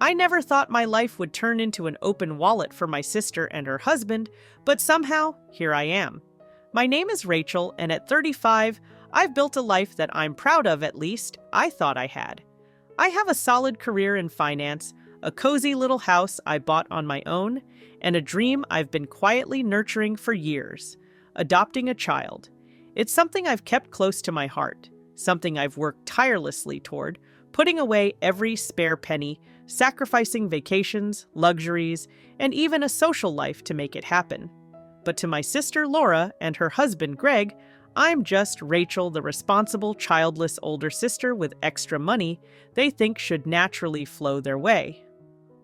I never thought my life would turn into an open wallet for my sister and her husband, but somehow, here I am. My name is Rachel, and at 35, I've built a life that I'm proud of, at least I thought I had. I have a solid career in finance, a cozy little house I bought on my own, and a dream I've been quietly nurturing for years: adopting a child. It's something I've kept close to my heart, something I've worked tirelessly toward, putting away every spare penny, sacrificing vacations, luxuries, and even a social life to make it happen. But to my sister Laura and her husband Greg, I'm just Rachel, the responsible, childless older sister with extra money they think should naturally flow their way.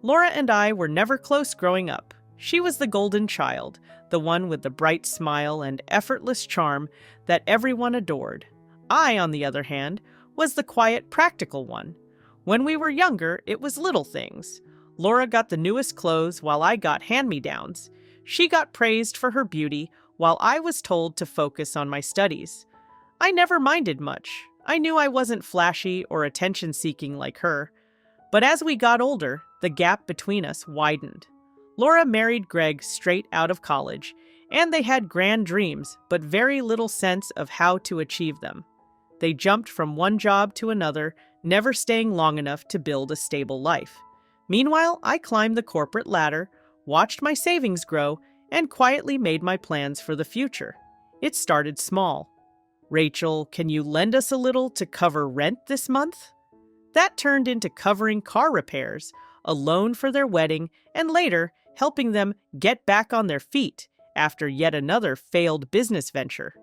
Laura and I were never close growing up. She was the golden child, the one with the bright smile and effortless charm that everyone adored. I, on the other hand, was the quiet, practical one. When we were younger, it was little things. Laura got the newest clothes while I got hand-me-downs. She got praised for her beauty while I was told to focus on my studies. I never minded much. I knew I wasn't flashy or attention-seeking like her. But as we got older, the gap between us widened. Laura married Greg straight out of college, and they had grand dreams, but very little sense of how to achieve them. They jumped from one job to another, never staying long enough to build a stable life. Meanwhile, I climbed the corporate ladder, watched my savings grow, and quietly made my plans for the future. It started small. "Rachel, can you lend us a little to cover rent this month?" That turned into covering car repairs, a loan for their wedding, and later, helping them get back on their feet after yet another failed business venture.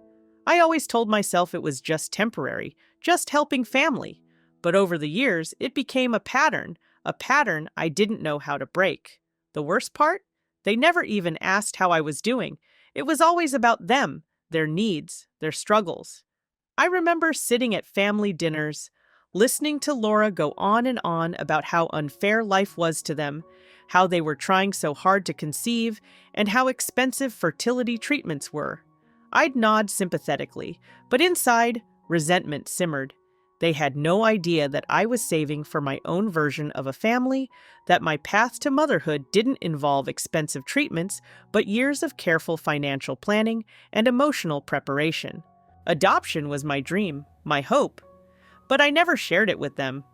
I always told myself it was just temporary, just helping family. But over the years, it became a pattern I didn't know how to break. The worst part? They never even asked how I was doing. It was always about them, their needs, their struggles. I remember sitting at family dinners, listening to Laura go on and on about how unfair life was to them, how they were trying so hard to conceive, and how expensive fertility treatments were. I'd nod sympathetically, but inside, resentment simmered. They had no idea that I was saving for my own version of a family, that my path to motherhood didn't involve expensive treatments, but years of careful financial planning and emotional preparation. Adoption was my dream, my hope. But I never shared it with them.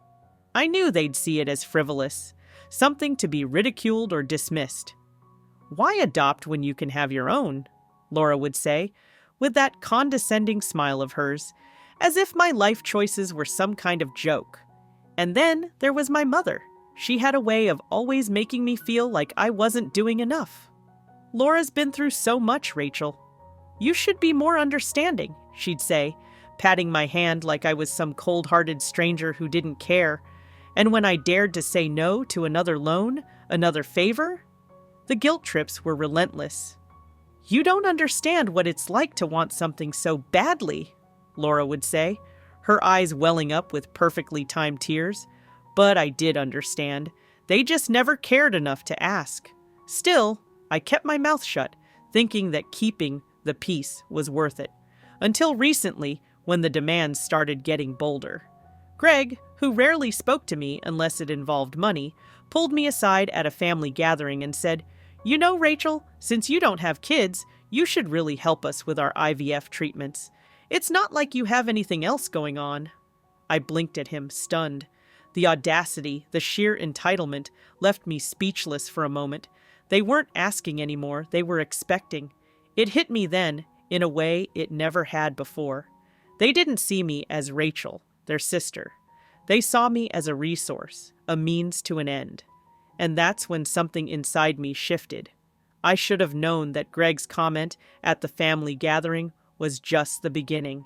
I knew they'd see it as frivolous, something to be ridiculed or dismissed. "Why adopt when you can have your own?" Laura would say, with that condescending smile of hers, as if my life choices were some kind of joke. And then there was my mother. She had a way of always making me feel like I wasn't doing enough. "Laura's been through so much, Rachel. You should be more understanding," she'd say, patting my hand like I was some cold-hearted stranger who didn't care. And when I dared to say no to another loan, another favor, the guilt trips were relentless. "You don't understand what it's like to want something so badly," Laura would say, her eyes welling up with perfectly timed tears. But I did understand. They just never cared enough to ask. Still, I kept my mouth shut, thinking that keeping the peace was worth it. Until recently, when the demands started getting bolder. Greg, who rarely spoke to me unless it involved money, pulled me aside at a family gathering and said, "You know, Rachel, since you don't have kids, you should really help us with our IVF treatments. It's not like you have anything else going on." I blinked at him, stunned. The audacity, the sheer entitlement, left me speechless for a moment. They weren't asking anymore, they were expecting. It hit me then, in a way it never had before. They didn't see me as Rachel, their sister. They saw me as a resource, a means to an end. And that's when something inside me shifted. I should have known that Greg's comment at the family gathering was just the beginning.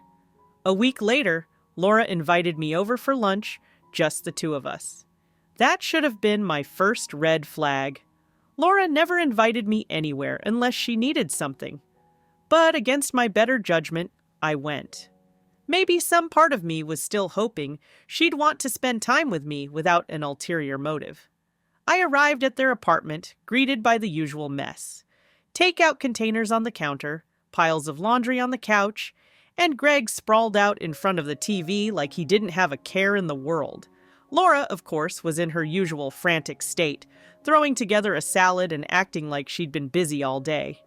A week later, Laura invited me over for lunch, just the two of us. That should have been my first red flag. Laura never invited me anywhere unless she needed something. But against my better judgment, I went. Maybe some part of me was still hoping she'd want to spend time with me without an ulterior motive. I arrived at their apartment, greeted by the usual mess. Takeout containers on the counter, piles of laundry on the couch, and Greg sprawled out in front of the TV like he didn't have a care in the world. Laura, of course, was in her usual frantic state, throwing together a salad and acting like she'd been busy all day.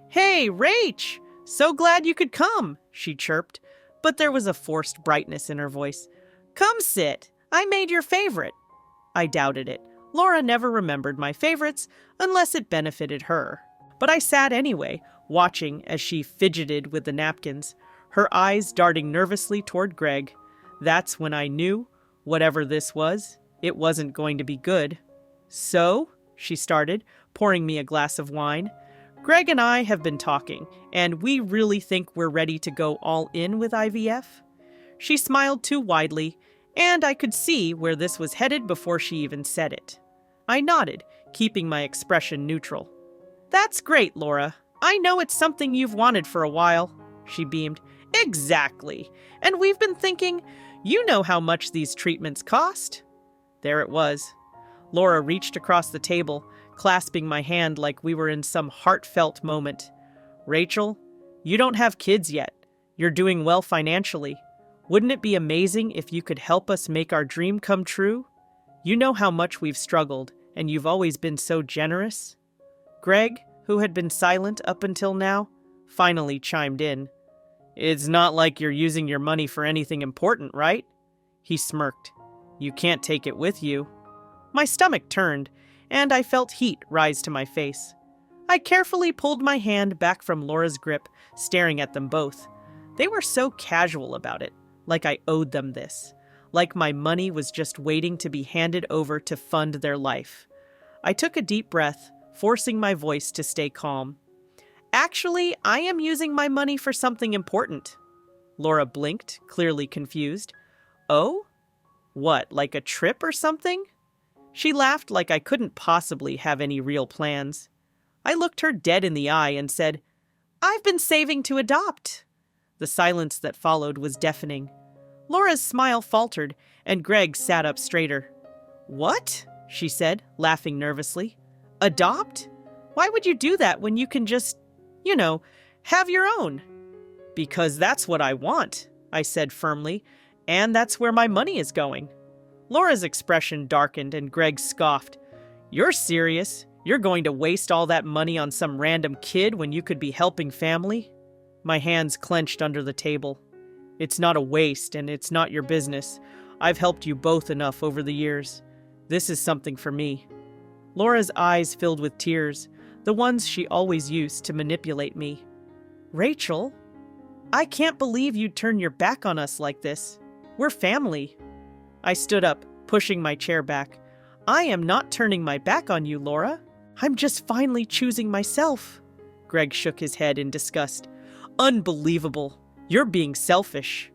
"Hey, Rach! So glad you could come," she chirped, but there was a forced brightness in her voice. "Come sit. I made your favorite." I doubted it. Laura never remembered my favorites unless it benefited her. But I sat anyway, watching as she fidgeted with the napkins, her eyes darting nervously toward Greg. That's when I knew, whatever this was, it wasn't going to be good. "So," she started, pouring me a glass of wine, "Greg and I have been talking, and we really think we're ready to go all in with IVF." She smiled too widely, and I could see where this was headed before she even said it. I nodded, keeping my expression neutral. "That's great, Laura. I know it's something you've wanted for a while," she beamed. "Exactly. And we've been thinking, you know how much these treatments cost." There it was. Laura reached across the table, clasping my hand like we were in some heartfelt moment. "Rachel, you don't have kids yet. You're doing well financially. Wouldn't it be amazing if you could help us make our dream come true? You know how much we've struggled, and you've always been so generous." Greg, who had been silent up until now, finally chimed in. "It's not like you're using your money for anything important, right?" He smirked. "You can't take it with you." My stomach turned, and I felt heat rise to my face. I carefully pulled my hand back from Laura's grip, staring at them both. They were so casual about it, like I owed them this, like my money was just waiting to be handed over to fund their life. I took a deep breath, forcing my voice to stay calm. "Actually, I am using my money for something important." Laura blinked, clearly confused. "Oh? What, like a trip or something?" She laughed like I couldn't possibly have any real plans. I looked her dead in the eye and said, "I've been saving to adopt." The silence that followed was deafening. Laura's smile faltered, and Greg sat up straighter. "What?" she said, laughing nervously. "Adopt? Why would you do that when you can just, have your own?" "Because that's what I want," I said firmly, "and that's where my money is going." Laura's expression darkened and Greg scoffed. "You're serious? You're going to waste all that money on some random kid when you could be helping family?" My hands clenched under the table. "It's not a waste, and it's not your business. I've helped you both enough over the years. This is something for me." Laura's eyes filled with tears, the ones she always used to manipulate me. "Rachel, I can't believe you'd turn your back on us like this. We're family." I stood up, pushing my chair back. "I am not turning my back on you, Laura. I'm just finally choosing myself." Greg shook his head in disgust. "Unbelievable. You're being selfish."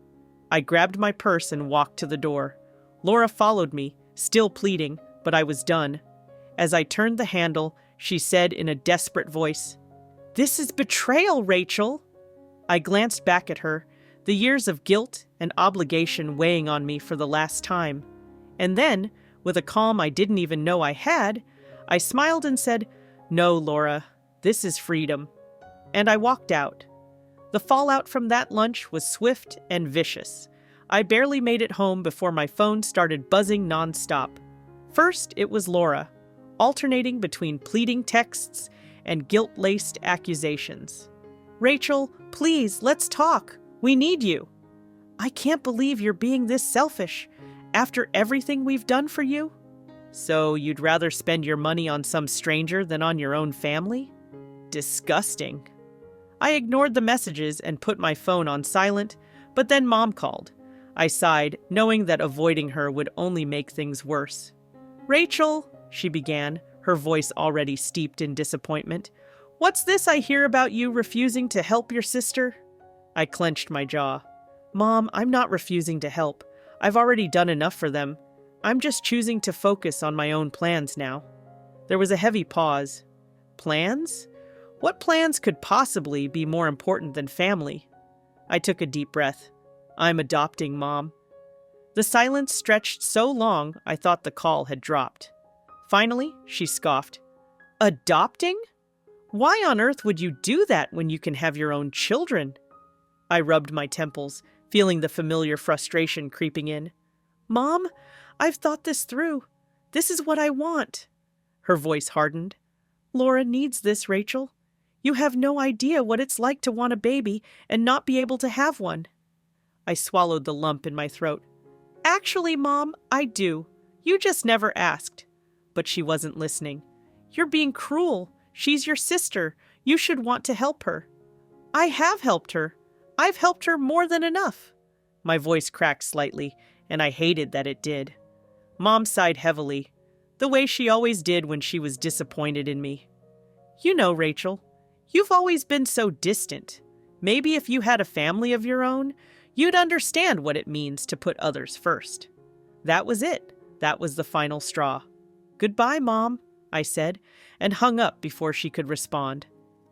I grabbed my purse and walked to the door. Laura followed me, still pleading, but I was done. As I turned the handle, she said in a desperate voice, "This is betrayal, Rachel." I glanced back at her, the years of guilt and obligation weighing on me for the last time. And then, with a calm I didn't even know I had, I smiled and said, "No, Laura, this is freedom." And I walked out. The fallout from that lunch was swift and vicious. I barely made it home before my phone started buzzing nonstop. First, it was Laura, alternating between pleading texts and guilt-laced accusations. "Rachel, please, let's talk. We need you." "I can't believe you're being this selfish. After everything we've done for you?" "So you'd rather spend your money on some stranger than on your own family?" Disgusting. I ignored the messages and put my phone on silent, but then Mom called. I sighed, knowing that avoiding her would only make things worse. "Rachel," she began, her voice already steeped in disappointment, "what's this I hear about you refusing to help your sister?" I clenched my jaw. "Mom, I'm not refusing to help. I've already done enough for them. I'm just choosing to focus on my own plans now." There was a heavy pause. Plans? What plans could possibly be more important than family? I took a deep breath. "I'm adopting, Mom." The silence stretched so long I thought the call had dropped. Finally, she scoffed. "Adopting? Why on earth would you do that when you can have your own children?" I rubbed my temples, feeling the familiar frustration creeping in. "Mom, I've thought this through. This is what I want." Her voice hardened. "Laura needs this, Rachel. You have no idea what it's like to want a baby and not be able to have one." I swallowed the lump in my throat. "Actually, Mom, I do. You just never asked." But she wasn't listening. "You're being cruel. She's your sister. You should want to help her." "I have helped her. I've helped her more than enough." My voice cracked slightly, and I hated that it did. Mom sighed heavily, the way she always did when she was disappointed in me. "You know, Rachel, you've always been so distant. Maybe if you had a family of your own, you'd understand what it means to put others first." That was it. That was the final straw. "Goodbye, Mom," I said, and hung up before she could respond.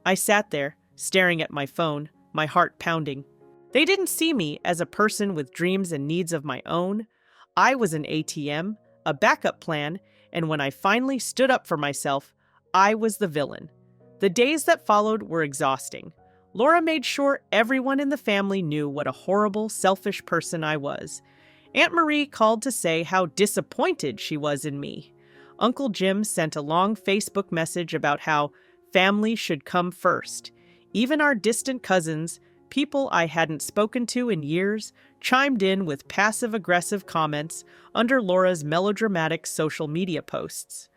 I sat there, staring at my phone, my heart pounding. They didn't see me as a person with dreams and needs of my own. I was an ATM, a backup plan, and when I finally stood up for myself, I was the villain. The days that followed were exhausting. Laura made sure everyone in the family knew what a horrible, selfish person I was. Aunt Marie called to say how disappointed she was in me. Uncle Jim sent a long Facebook message about how family should come first. Even our distant cousins, people I hadn't spoken to in years, chimed in with passive-aggressive comments under Laura's melodramatic social media posts.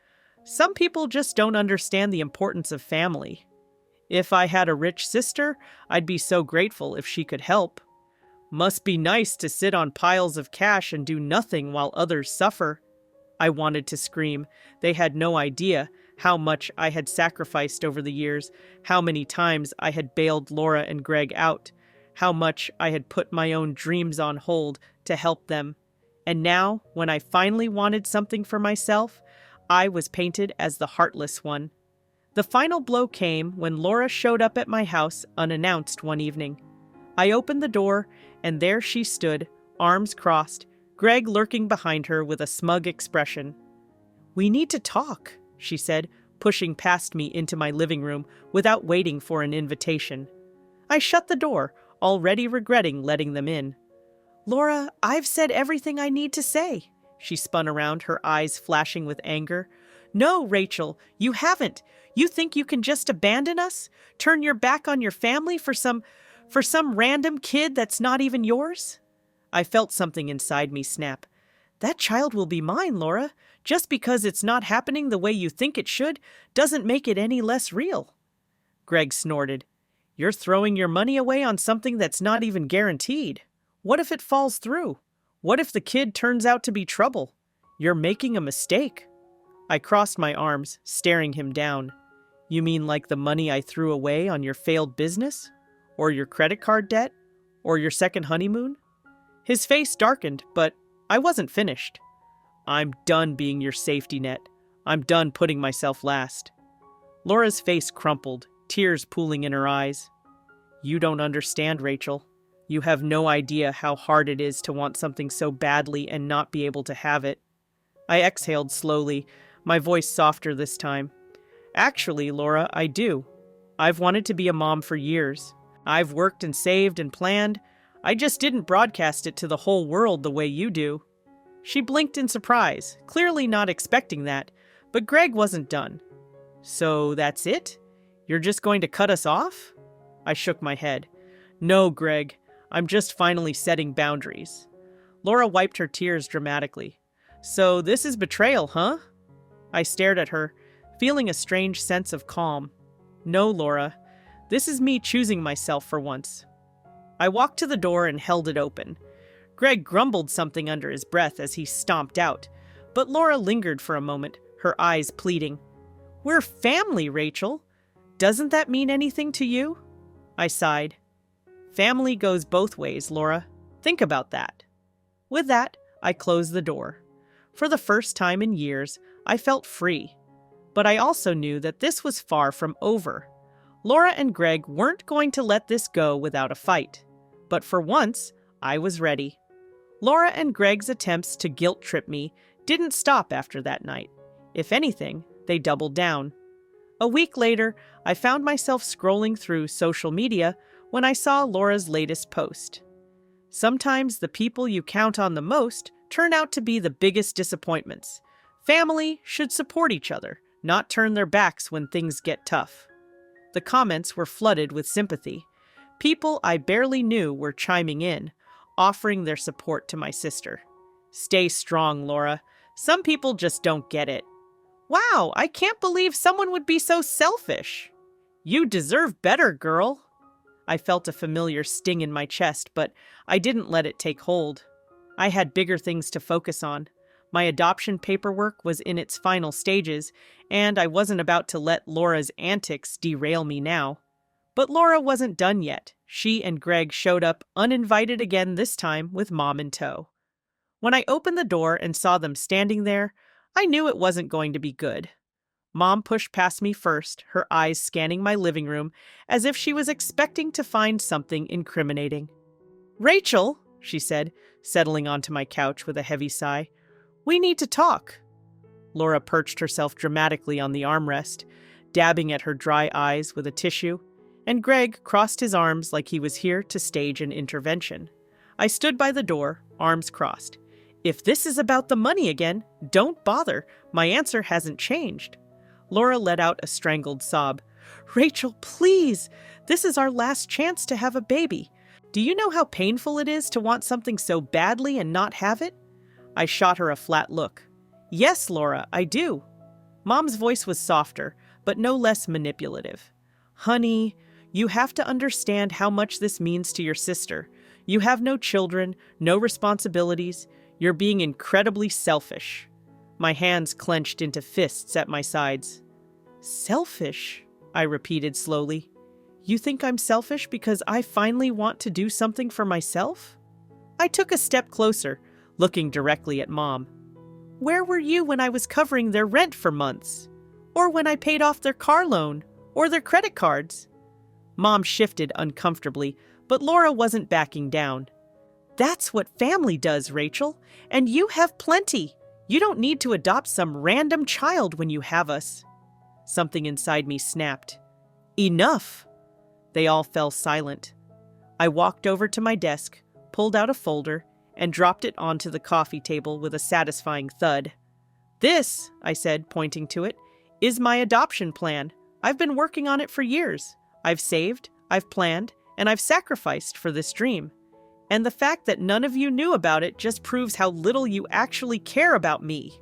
Some people just don't understand the importance of family. If I had a rich sister, I'd be so grateful if she could help. Must be nice to sit on piles of cash and do nothing while others suffer. I wanted to scream. They had no idea how much I had sacrificed over the years, how many times I had bailed Laura and Greg out, how much I had put my own dreams on hold to help them. And now, when I finally wanted something for myself, I was painted as the heartless one. The final blow came when Laura showed up at my house unannounced one evening. I opened the door, and there she stood, arms crossed, Greg lurking behind her with a smug expression. "We need to talk," she said, pushing past me into my living room without waiting for an invitation. I shut the door, already regretting letting them in. "Laura, I've said everything I need to say." She spun around, her eyes flashing with anger. "No, Rachel, you haven't. You think you can just abandon us? Turn your back on your family for some random kid that's not even yours?" I felt something inside me snap. "That child will be mine, Laura. Just because it's not happening the way you think it should doesn't make it any less real." Greg snorted. "You're throwing your money away on something that's not even guaranteed. What if it falls through? What if the kid turns out to be trouble? You're making a mistake." I crossed my arms, staring him down. "You mean like the money I threw away on your failed business? Or your credit card debt? Or your second honeymoon?" His face darkened, but I wasn't finished. "I'm done being your safety net. I'm done putting myself last." Laura's face crumpled, tears pooling in her eyes. "You don't understand, Rachel. You have no idea how hard it is to want something so badly and not be able to have it." I exhaled slowly, my voice softer this time. "Actually, Laura, I do. I've wanted to be a mom for years. I've worked and saved and planned. I just didn't broadcast it to the whole world the way you do." She blinked in surprise, clearly not expecting that, but Greg wasn't done. "So that's it? You're just going to cut us off?" I shook my head. "No, Greg. I'm just finally setting boundaries." Laura wiped her tears dramatically. "So this is betrayal, huh?" I stared at her, feeling a strange sense of calm. "No, Laura. This is me choosing myself for once." I walked to the door and held it open. Greg grumbled something under his breath as he stomped out, but Laura lingered for a moment, her eyes pleading. "We're family, Rachel. Doesn't that mean anything to you?" I sighed. "Family goes both ways, Laura. Think about that." With that, I closed the door. For the first time in years, I felt free. But I also knew that this was far from over. Laura and Greg weren't going to let this go without a fight. But for once, I was ready. Laura and Greg's attempts to guilt-trip me didn't stop after that night. If anything, they doubled down. A week later, I found myself scrolling through social media when I saw Laura's latest post. "Sometimes the people you count on the most turn out to be the biggest disappointments. Family should support each other, not turn their backs when things get tough. The comments were flooded with sympathy. People I barely knew were chiming in, offering their support to my sister. Stay strong, Laura. Some people just don't get it. Wow, I can't believe someone would be so selfish. You deserve better, girl. I felt a familiar sting in my chest, but I didn't let it take hold. I had bigger things to focus on. My adoption paperwork was in its final stages, and I wasn't about to let Laura's antics derail me now. But Laura wasn't done yet. She and Greg showed up uninvited again, this time with Mom in tow. When I opened the door and saw them standing there, I knew it wasn't going to be good. Mom pushed past me first, her eyes scanning my living room as if she was expecting to find something incriminating. "Rachel," she said, settling onto my couch with a heavy sigh, "we need to talk." Laura perched herself dramatically on the armrest, dabbing at her dry eyes with a tissue, and Greg crossed his arms like he was here to stage an intervention. I stood by the door, arms crossed. If this is about the money again, don't bother. My answer hasn't changed. Laura let out a strangled sob. "Rachel, please! This is our last chance to have a baby. Do you know how painful it is to want something so badly and not have it?" I shot her a flat look. "Yes, Laura, I do." Mom's voice was softer, but no less manipulative. "Honey, you have to understand how much this means to your sister. You have no children, no responsibilities. You're being incredibly selfish." My hands clenched into fists at my sides. "Selfish?" I repeated slowly. "You think I'm selfish because I finally want to do something for myself?" I took a step closer, looking directly at Mom. "Where were you when I was covering their rent for months? Or when I paid off their car loan? Or their credit cards?" Mom shifted uncomfortably, but Laura wasn't backing down. "That's what family does, Rachel, and you have plenty. You don't need to adopt some random child when you have us." Something inside me snapped. "Enough!" They all fell silent. I walked over to my desk, pulled out a folder, and dropped it onto the coffee table with a satisfying thud. "This," I said, pointing to it, "is my adoption plan. I've been working on it for years. I've saved, I've planned, and I've sacrificed for this dream. And the fact that none of you knew about it just proves how little you actually care about me."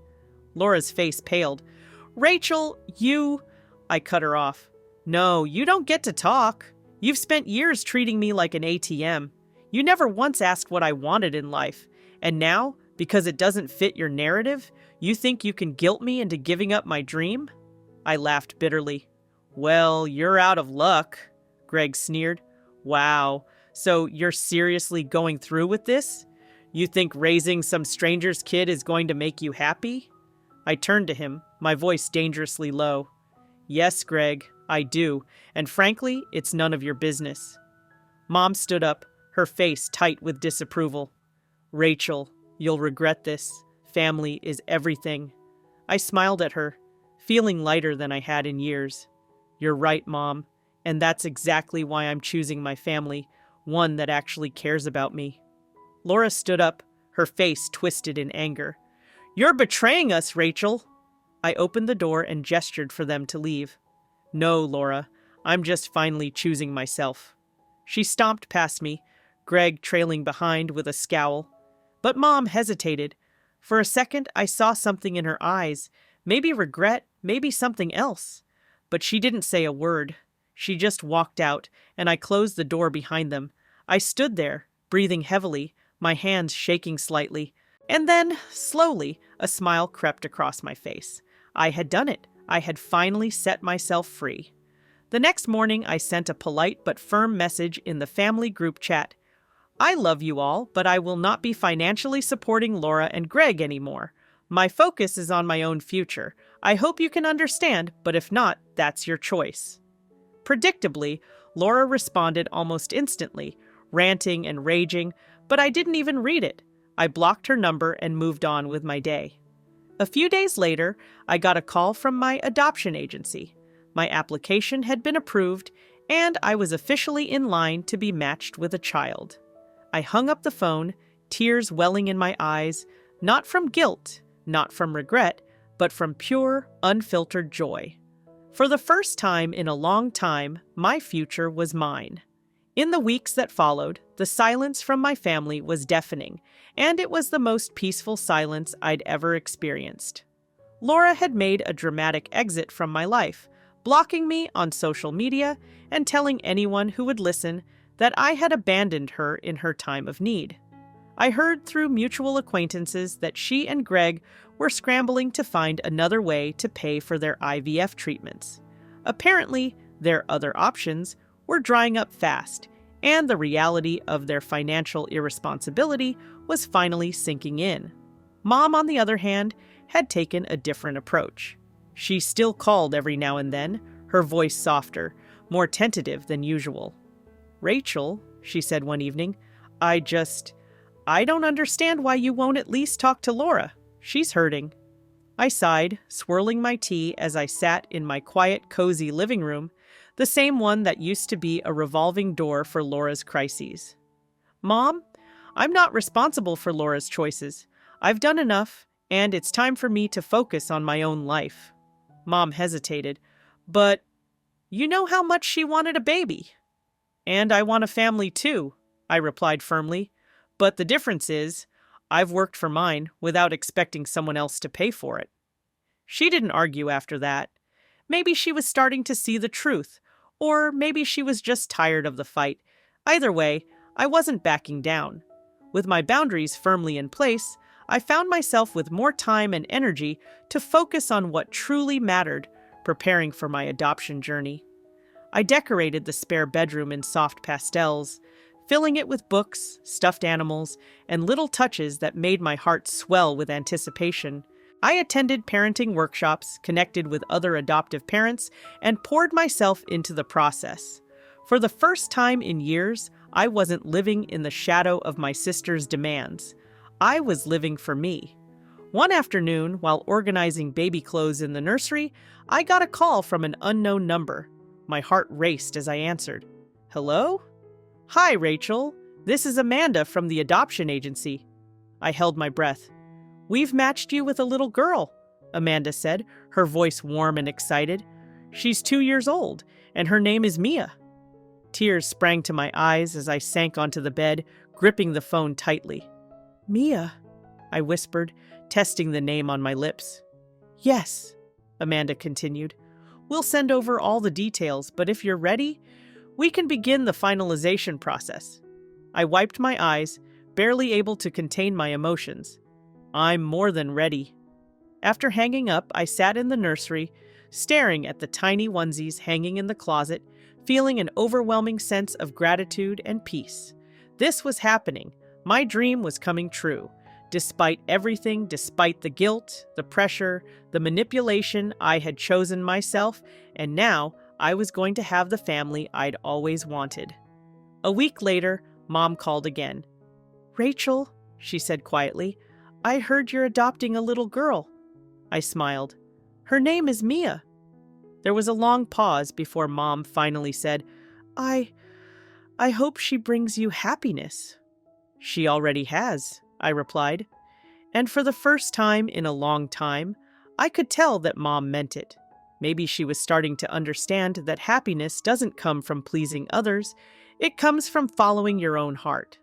Laura's face paled. "Rachel, you—" I cut her off. "No, you don't get to talk. You've spent years treating me like an ATM. You never once asked what I wanted in life. And now, because it doesn't fit your narrative, you think you can guilt me into giving up my dream?" I laughed bitterly. "Well, you're out of luck," Greg sneered. "Wow. So you're seriously going through with this? You think raising some stranger's kid is going to make you happy?" I turned to him, my voice dangerously low. "Yes, Greg, I do, and frankly, it's none of your business." Mom stood up, her face tight with disapproval. "Rachel, you'll regret this. Family is everything." I smiled at her, feeling lighter than I had in years. "You're right, Mom, and that's exactly why I'm choosing my family. One that actually cares about me." Laura stood up, her face twisted in anger. "You're betraying us, Rachel!" I opened the door and gestured for them to leave. "No, Laura, I'm just finally choosing myself." She stomped past me, Greg trailing behind with a scowl. But Mom hesitated. For a second, I saw something in her eyes, maybe regret, maybe something else. But she didn't say a word. She just walked out, and I closed the door behind them. I stood there, breathing heavily, my hands shaking slightly, and then, slowly, a smile crept across my face. I had done it. I had finally set myself free. The next morning, I sent a polite but firm message in the family group chat. "I love you all, but I will not be financially supporting Laura and Greg anymore. My focus is on my own future. I hope you can understand, but if not, that's your choice." Predictably, Laura responded almost instantly, ranting and raging, but I didn't even read it. I blocked her number and moved on with my day. A few days later, I got a call from my adoption agency. My application had been approved, and I was officially in line to be matched with a child. I hung up the phone, tears welling in my eyes, Not from guilt, not from regret, but from pure, unfiltered joy. For the first time in a long time, my future was mine. In the weeks that followed, the silence from my family was deafening, and it was the most peaceful silence I'd ever experienced. Laura had made a dramatic exit from my life, blocking me on social media and telling anyone who would listen that I had abandoned her in her time of need. I heard through mutual acquaintances that she and Greg were scrambling to find another way to pay for their IVF treatments. Apparently, their other options were drying up fast, and the reality of their financial irresponsibility was finally sinking in. Mom, on the other hand, had taken a different approach. She still called every now and then, her voice softer, more tentative than usual. "Rachel," she said one evening, I don't understand why you won't at least talk to Laura. She's hurting." I sighed, swirling my tea as I sat in my quiet, cozy living room, the same one that used to be a revolving door for Laura's crises. "Mom, I'm not responsible for Laura's choices. I've done enough, and it's time for me to focus on my own life." Mom hesitated. "But you know how much she wanted a baby." "And I want a family too," I replied firmly. "But the difference is, I've worked for mine without expecting someone else to pay for it." She didn't argue after that. Maybe she was starting to see the truth, or maybe she was just tired of the fight. Either way, I wasn't backing down. With my boundaries firmly in place, I found myself with more time and energy to focus on what truly mattered, preparing for my adoption journey. I decorated the spare bedroom in soft pastels, filling it with books, stuffed animals, and little touches that made my heart swell with anticipation. I attended parenting workshops, connected with other adoptive parents, and poured myself into the process. For the first time in years, I wasn't living in the shadow of my sister's demands. I was living for me. One afternoon, while organizing baby clothes in the nursery, I got a call from an unknown number. My heart raced as I answered. "Hello?" "Hi, Rachel. This is Amanda from the adoption agency." I held my breath. "We've matched you with a little girl," Amanda said, her voice warm and excited. "She's 2 years old, and her name is Mia." Tears sprang to my eyes as I sank onto the bed, gripping the phone tightly. "Mia," I whispered, testing the name on my lips. "Yes," Amanda continued. "We'll send over all the details, but if you're ready, we can begin the finalization process." I wiped my eyes, barely able to contain my emotions. "I'm more than ready." After hanging up, I sat in the nursery, staring at the tiny onesies hanging in the closet, feeling an overwhelming sense of gratitude and peace. This was happening. My dream was coming true. Despite everything, despite the guilt, the pressure, the manipulation, I had chosen myself, and now I was going to have the family I'd always wanted. A week later, Mom called again. "Rachel," she said quietly, "I heard you're adopting a little girl." I smiled. "Her name is Mia." There was a long pause before Mom finally said, I hope she brings you happiness." "She already has," I replied. And for the first time in a long time, I could tell that Mom meant it. Maybe she was starting to understand that happiness doesn't come from pleasing others, it comes from following your own heart.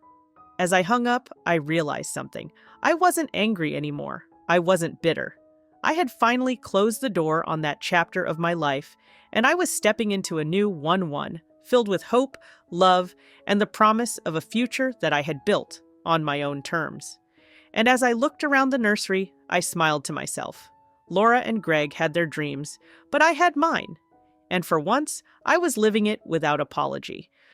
As I hung up, I realized something. I wasn't angry anymore. I wasn't bitter. I had finally closed the door on that chapter of my life, and I was stepping into a new 1-1, filled with hope, love, and the promise of a future that I had built on my own terms. And as I looked around the nursery, I smiled to myself. Laura and Greg had their dreams, but I had mine. And for once, I was living it without apology,